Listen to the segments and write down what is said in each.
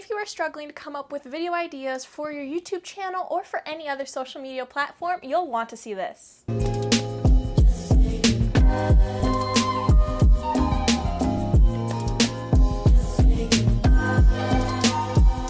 If you are struggling to come up with video ideas for your YouTube channel or for any other social media platform, you'll want to see this.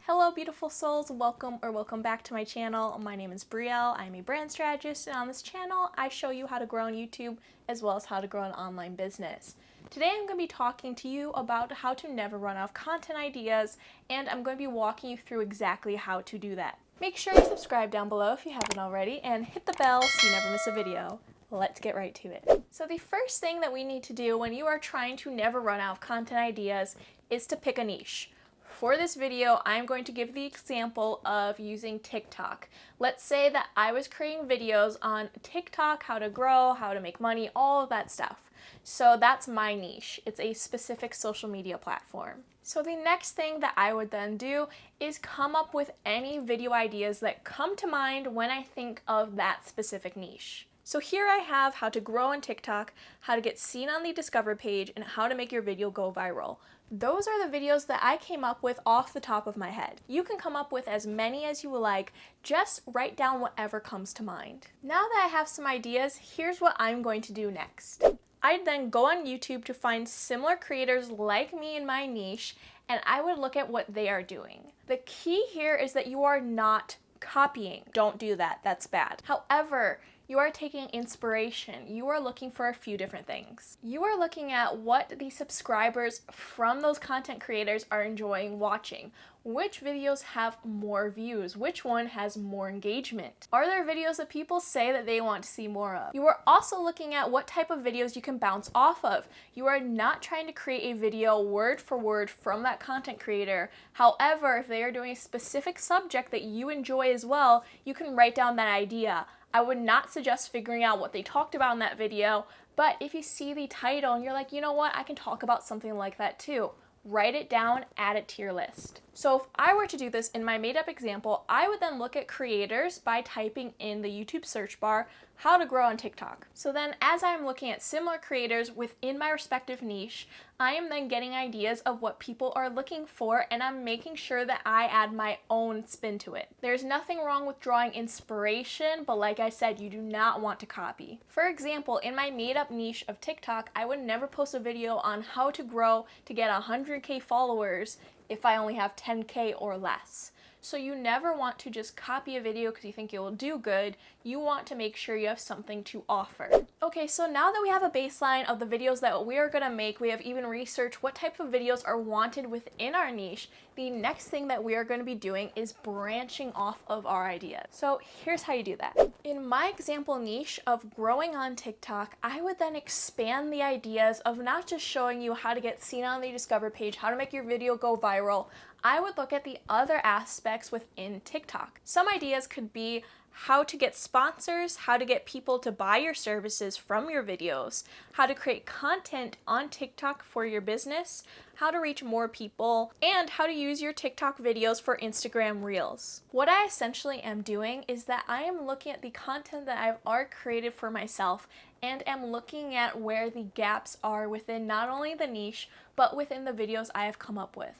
Hello beautiful souls, welcome back to my channel. My name is Brielle, I'm a brand strategist, and on this channel I show you how to grow on YouTube as well as how to grow an online business. Today I'm going to be talking to you about how to never run out of content ideas, and I'm going to be walking you through exactly how to do that. Make sure you subscribe down below if you haven't already, and hit the bell so you never miss a video. Let's get right to it. So the first thing that we need to do when you are trying to never run out of content ideas is to pick a niche. For this video, I'm going to give the example of using TikTok. Let's say that I was creating videos on TikTok, how to grow, how to make money, all of that stuff. So that's my niche. It's a specific social media platform. So the next thing that I would then do is come up with any video ideas that come to mind when I think of that specific niche. So here I have how to grow on TikTok, how to get seen on the Discover page, and how to make your video go viral. Those are the videos that I came up with off the top of my head. You can come up with as many as you would like, just write down whatever comes to mind. Now that I have some ideas, here's what I'm going to do next. I'd then go on YouTube to find similar creators like me in my niche, and I would look at what they are doing. The key here is that you are not copying. Don't do that, that's bad. However, you are taking inspiration. You are looking for a few different things. You are looking at what the subscribers from those content creators are enjoying watching. Which videos have more views? Which one has more engagement? Are there videos that people say that they want to see more of? You are also looking at what type of videos you can bounce off of. You are not trying to create a video word for word from that content creator. However, if they are doing a specific subject that you enjoy as well, you can write down that idea. I would not suggest figuring out what they talked about in that video, but if you see the title and you're like, you know what, I can talk about something like that too. Write it down, add it to your list. So if I were to do this in my made-up example, I would then look at creators by typing in the YouTube search bar, how to grow on TikTok. So then as I'm looking at similar creators within my respective niche, I am then getting ideas of what people are looking for, and I'm making sure that I add my own spin to it. There's nothing wrong with drawing inspiration, but like I said, you do not want to copy. For example, in my made-up niche of TikTok, I would never post a video on how to grow to get 100K followers if I only have 10K or less. So you never want to just copy a video because you think it will do good. You want to make sure you have something to offer. Okay, so now that we have a baseline of the videos that we are going to make, we have even researched what type of videos are wanted within our niche, the next thing that we are going to be doing is branching off of our ideas. So here's how you do that. In my example niche of growing on TikTok, I would then expand the ideas of not just showing you how to get seen on the Discover page, how to make your video go viral. I would look at the other aspects within TikTok. Some ideas could be how to get sponsors, how to get people to buy your services from your videos, how to create content on TikTok for your business, how to reach more people, and how to use your TikTok videos for Instagram Reels. What I essentially am doing is that I am looking at the content that I've already created for myself and am looking at where the gaps are within not only the niche, but within the videos I have come up with.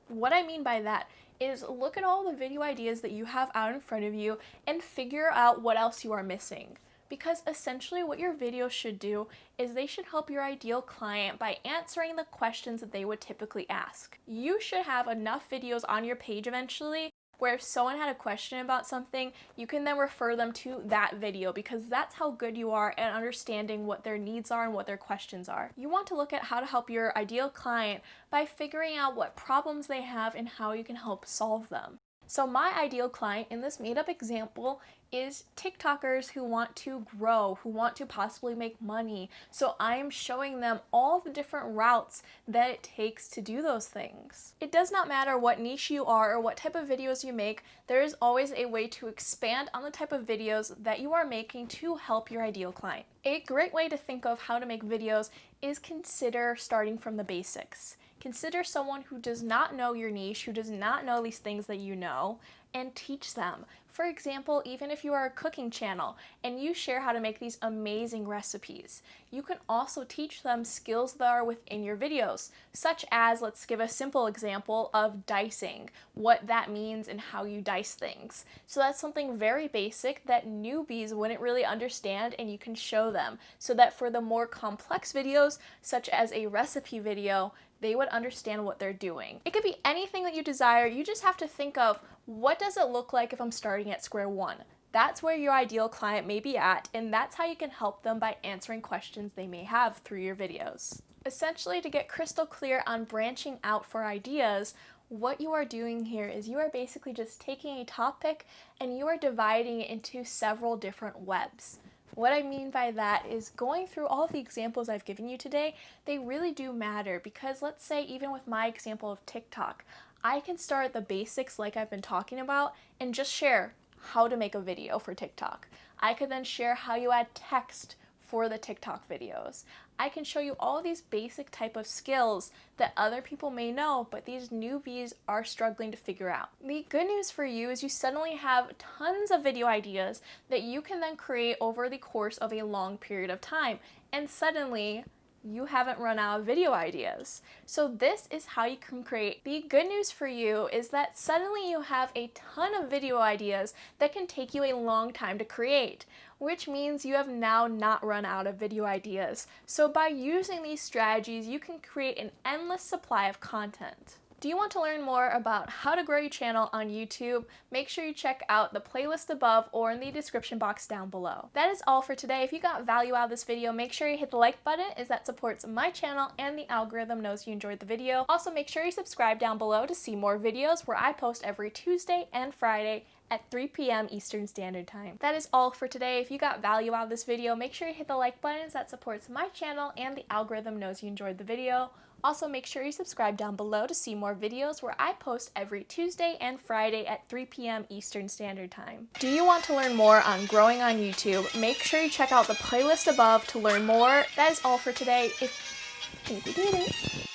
What I mean by that is look at all the video ideas that you have out in front of you and figure out what else you are missing. Because essentially what your videos should do is they should help your ideal client by answering the questions that they would typically ask. You should have enough videos on your page eventually where if someone had a question about something, you can then refer them to that video because that's how good you are at understanding what their needs are and what their questions are. You want to look at how to help your ideal client by figuring out what problems they have and how you can help solve them. So my ideal client in this made-up example is TikTokers who want to grow, who want to possibly make money. So I am showing them all the different routes that it takes to do those things. It does not matter what niche you are or what type of videos you make, there is always a way to expand on the type of videos that you are making to help your ideal client. A great way to think of how to make videos is consider starting from the basics. Consider someone who does not know your niche, who does not know these things that you know, and teach them. For example, even if you are a cooking channel and you share how to make these amazing recipes, you can also teach them skills that are within your videos, such as, let's give a simple example of dicing, what that means and how you dice things. So that's something very basic that newbies wouldn't really understand, and you can show them so that for the more complex videos, such as a recipe video, they would understand what they're doing. It could be anything that you desire. You just have to think of, what does it look like if I'm starting at square one? That's where your ideal client may be at, and that's how you can help them by answering questions they may have through your videos. Essentially, to get crystal clear on branching out for ideas, what you are doing here is you are basically just taking a topic and you are dividing it into several different webs. What I mean by that is going through all of the examples I've given you today, they really do matter, because let's say even with my example of TikTok, I can start at the basics like I've been talking about and just share how to make a video for TikTok. I could then share how you add text for the TikTok videos. I can show you all these basic type of skills that other people may know, but these newbies are struggling to figure out. The good news for you is you suddenly have tons of video ideas that you can then create over the course of a long period of time, and suddenly you haven't run out of video ideas. So this is how you can create. The good news for you is that suddenly you have a ton of video ideas that can take you a long time to create, which means you have now not run out of video ideas. So by using these strategies, you can create an endless supply of content. Do you want to learn more about how to grow your channel on YouTube? Make sure you check out the playlist above or in the description box down below. That is all for today. If you got value out of this video, make sure you hit the like button, as that supports my channel and the algorithm knows you enjoyed the video. Also, make sure you subscribe down below to see more videos where I post every Tuesday and Friday at 3 p.m. Eastern Standard Time. That is all for today. If you got value out of this video, make sure you hit the like button, as that supports my channel and the algorithm knows you enjoyed the video. Also, make sure you subscribe down below to see more videos where I post every Tuesday and Friday at 3 p.m. Eastern Standard Time. Do you want to learn more on growing on YouTube? Make sure you check out the playlist above to learn more. That is all for today. If you did it.